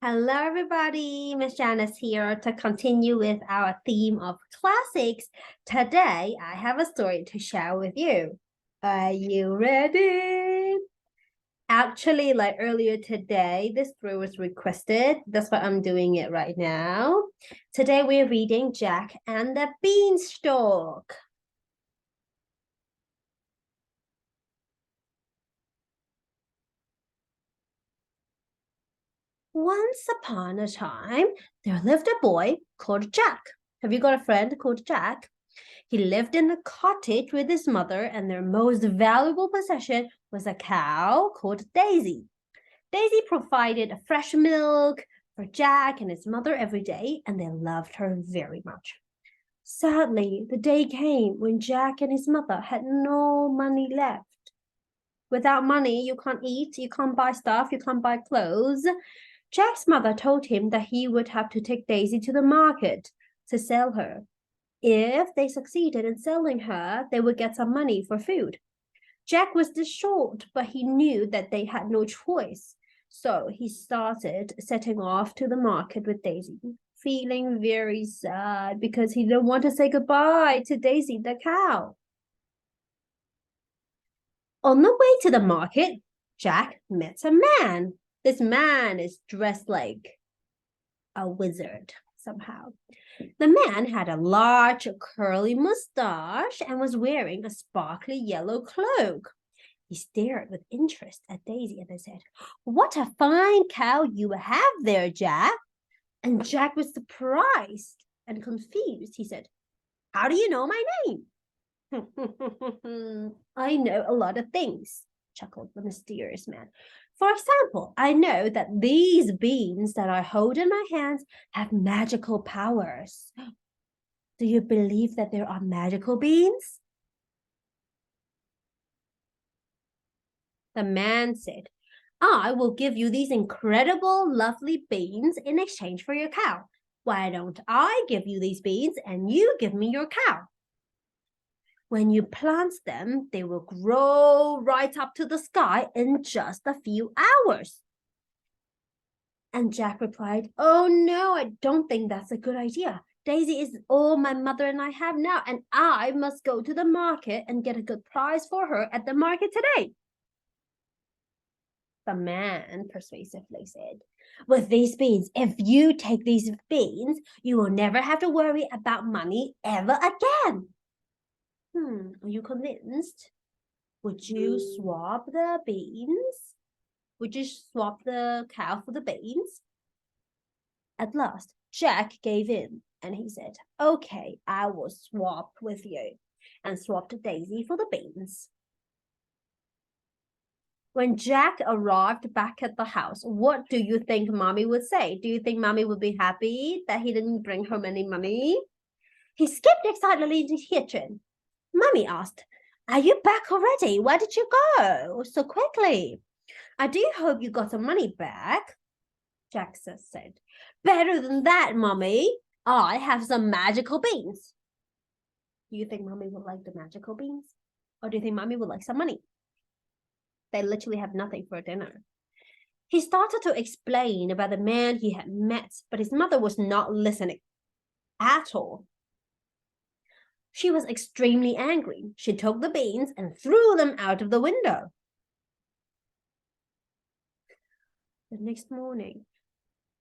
Hello, everybody. Miss Janice here to continue with our theme of classics. Today, I have a story to share with you. Are you ready? Actually, like earlier today, this story was requested. That's why I'm doing it right now. Today, we're reading Jack and the Beanstalk. Once upon a time, there lived a boy called Jack. Have you got a friend called Jack? He lived in a cottage with his mother, and their most valuable possession was a cow called Daisy. Daisy provided fresh milk for Jack and his mother every day, and they loved her very much. Sadly, the day came when Jack and his mother had no money left. Without money, you can't eat, you can't buy stuff, you can't buy clothes. Jack's mother told him that he would have to take Daisy to the market to sell her. If they succeeded in selling her, they would get some money for food. Jack was distraught, but he knew that they had no choice. So he started setting off to the market with Daisy, feeling very sad because he didn't want to say goodbye to Daisy the cow. On the way to the market, Jack met a man. This man is dressed like a wizard somehow. The man had a large curly mustache and was wearing a sparkly yellow cloak. He stared with interest at Daisy and then said, "What a fine cow you have there, Jack." And Jack was surprised and confused. He said, "How do you know my name?" "I know a lot of things," chuckled the mysterious man. "For example, I know that these beans that I hold in my hands have magical powers." "Do you believe that there are magical beans?" The man said, "I will give you these incredible, lovely beans in exchange for your cow. Why don't I give you these beans and you give me your cow? When you plant them, they will grow right up to the sky in just a few hours." And Jack replied, "Oh no, I don't think that's a good idea. Daisy is all my mother and I have now, and I must go to the market and get a good price for her at the market today." The man persuasively said, "With these beans, if you take these beans, you will never have to worry about money ever again." Are you convinced? Would you swap the beans? Would you swap the cow for the beans? At last, Jack gave in and he said, "Okay, I will swap with you," and swapped Daisy for the beans. When Jack arrived back at the house, what do you think Mommy would say? Do you think Mommy would be happy that he didn't bring home any money? He skipped excitedly into the kitchen. Mommy asked, "Are you back already? Where did you go so quickly? I do hope you got some money back." Jack said, "Better than that, Mommy. I have some magical beans." Do you think Mommy would like the magical beans? Or do you think Mommy would like some money? They literally have nothing for dinner. He started to explain about the man he had met, but his mother was not listening at all. She was extremely angry. She took the beans and threw them out of the window. The next morning,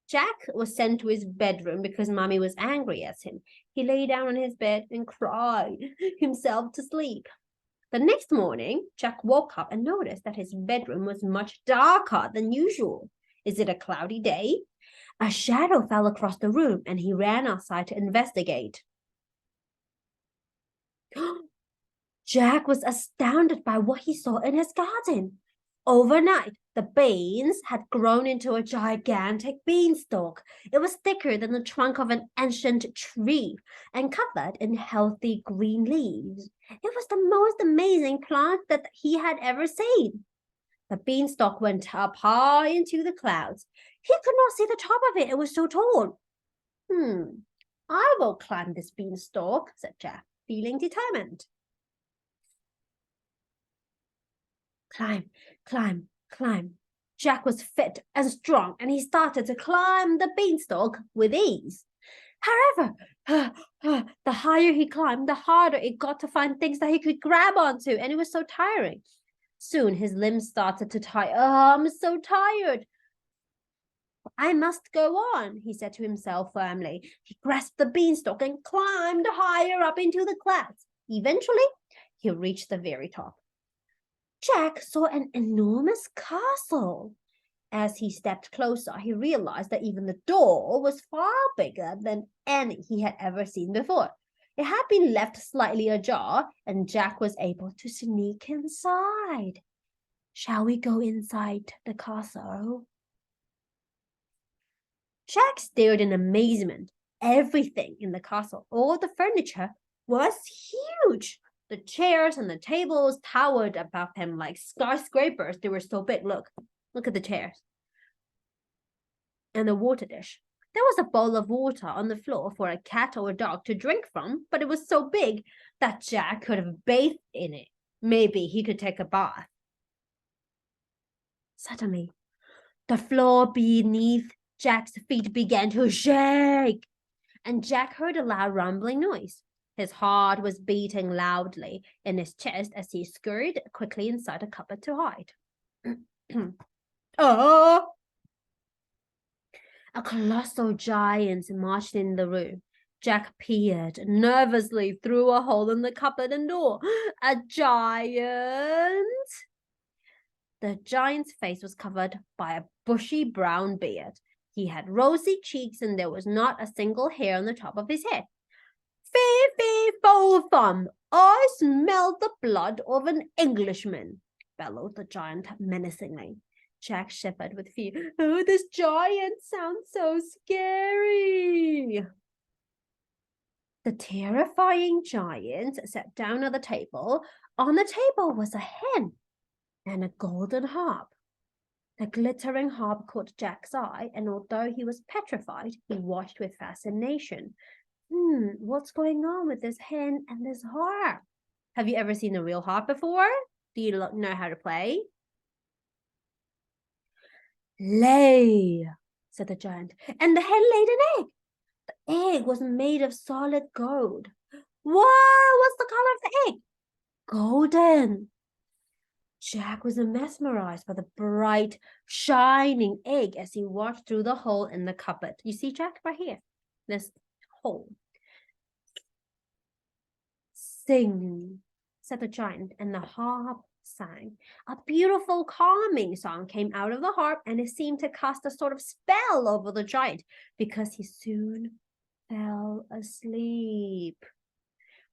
Jack was sent to his bedroom because Mommy was angry at him. He lay down on his bed and cried himself to sleep. The next morning, Jack woke up and noticed that his bedroom was much darker than usual. Is it a cloudy day? A shadow fell across the room and he ran outside to investigate. Jack was astounded by what he saw in his garden. Overnight, the beans had grown into a gigantic beanstalk. It was thicker than the trunk of an ancient tree and covered in healthy green leaves. It was the most amazing plant that he had ever seen. The beanstalk went up high into the clouds. He could not see the top of it. It was so tall. I will climb this beanstalk, said Jack, feeling determined. Climb, climb, climb. Jack was fit and strong, and he started to climb the beanstalk with ease. However, the higher he climbed, the harder it got to find things that he could grab onto, and it was so tiring. Soon his limbs started to tire. Oh, I'm so tired. I must go on, he said to himself firmly. He grasped the beanstalk and climbed higher up into the clouds. Eventually, he reached the very top. Jack saw an enormous castle. As he stepped closer, he realized that even the door was far bigger than any he had ever seen before. It had been left slightly ajar, and Jack was able to sneak inside. Shall we go inside the castle? Jack stared in amazement. Everything in the castle, all the furniture, was huge. The chairs and the tables towered above him like skyscrapers. They were so big. Look at the chairs. And the water dish. There was a bowl of water on the floor for a cat or a dog to drink from, but it was so big that Jack could have bathed in it. Maybe he could take a bath. Suddenly, the floor beneath Jack's feet began to shake, and Jack heard a loud rumbling noise. His heart was beating loudly in his chest as he scurried quickly inside a cupboard to hide. Oh! A colossal giant marched in the room. Jack peered nervously through a hole in the cupboard and door. A giant! The giant's face was covered by a bushy brown beard. He had rosy cheeks and there was not a single hair on the top of his head. Fee, fee, fo, fum, I smell the blood of an Englishman, bellowed the giant menacingly. Jack shivered with fear. Oh, this giant sounds so scary. The terrifying giant sat down at the table. On the table was a hen and a golden harp. The glittering harp caught Jack's eye, and although he was petrified, he watched with fascination. What's going on with this hen and this harp? Have you ever seen a real harp before? Do you know how to play? Lay, said the giant, and the hen laid an egg. The egg was made of solid gold. Whoa, what's the color of the egg? Golden. Jack was mesmerized by the bright, shining egg as he watched through the hole in the cupboard. You see, Jack, right here, this hole. Sing, said the giant, and the harp sang. A beautiful, calming song came out of the harp, and it seemed to cast a sort of spell over the giant because he soon fell asleep.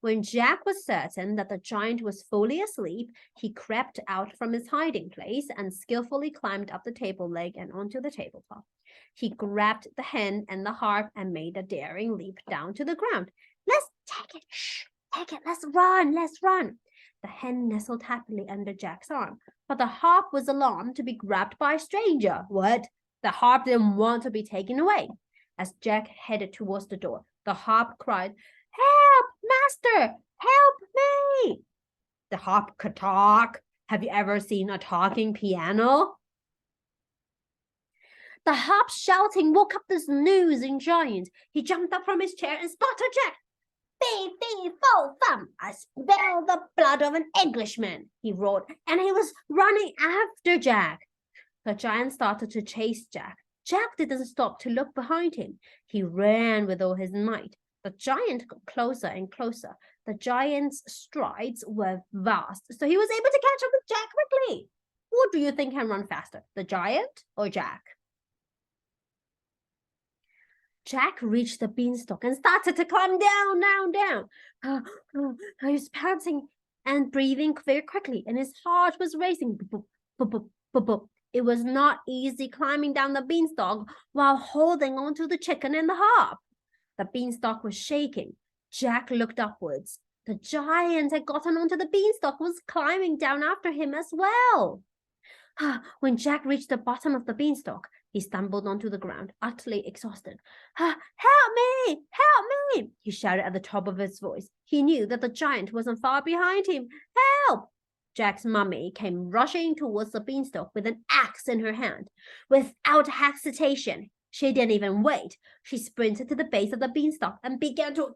When Jack was certain that the giant was fully asleep, he crept out from his hiding place and skillfully climbed up the table leg and onto the tabletop. He grabbed the hen and the harp and made a daring leap down to the ground. Let's take it. Shh, take it. Let's run. The hen nestled happily under Jack's arm, but the harp was alarmed to be grabbed by a stranger. What? The harp didn't want to be taken away. As Jack headed towards the door, the harp cried, Help, master! Help me! The harp could talk. Have you ever seen a talking piano? The harp's shouting woke up the snoozing giant. He jumped up from his chair and spotted Jack. Fee, fee, fo, fum, I smell the blood of an Englishman, he roared, and he was running after Jack. The giant started to chase Jack. Jack didn't stop to look behind him. He ran with all his might. The giant got closer and closer. The giant's strides were vast, so he was able to catch up with Jack quickly. Who do you think can run faster, the giant or Jack? Jack reached the beanstalk and started to climb down. He was panting and breathing very quickly, and his heart was racing. It was not easy climbing down the beanstalk while holding onto the chicken and the harp. The beanstalk was shaking. Jack looked upwards. The giant had gotten onto the beanstalk and was climbing down after him as well. When Jack reached the bottom of the beanstalk, he stumbled onto the ground, utterly exhausted. Help me! Help me! He shouted at the top of his voice. He knew that the giant wasn't far behind him. Help! Jack's mummy came rushing towards the beanstalk with an axe in her hand. Without hesitation, she didn't even wait. She sprinted to the base of the beanstalk and began to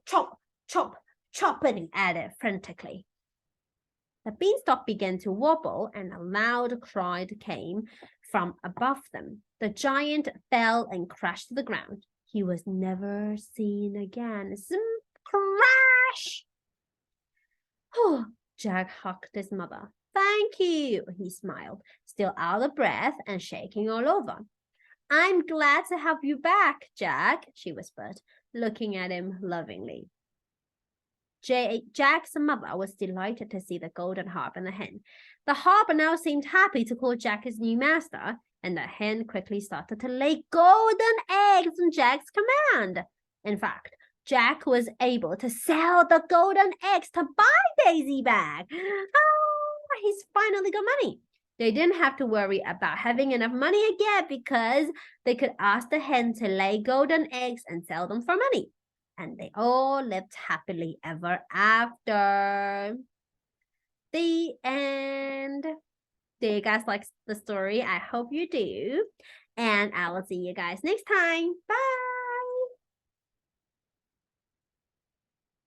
chopping at it frantically. The beanstalk began to wobble and a loud cry came from above them. The giant fell and crashed to the ground. He was never seen again. Zoom, crash! Oh, Jack hugged his mother. Thank you, he smiled, still out of breath and shaking all over. I'm glad to have you back, Jack, she whispered, looking at him lovingly. Jack's mother was delighted to see the golden harp and the hen. The harp now seemed happy to call Jack his new master, and the hen quickly started to lay golden eggs on Jack's command. In fact, Jack was able to sell the golden eggs to buy Daisy back. Oh, he's finally got money. They didn't have to worry about having enough money again because they could ask the hen to lay golden eggs and sell them for money. And they all lived happily ever after. The end. Do you guys like the story? I hope you do. And I will see you guys next time. Bye.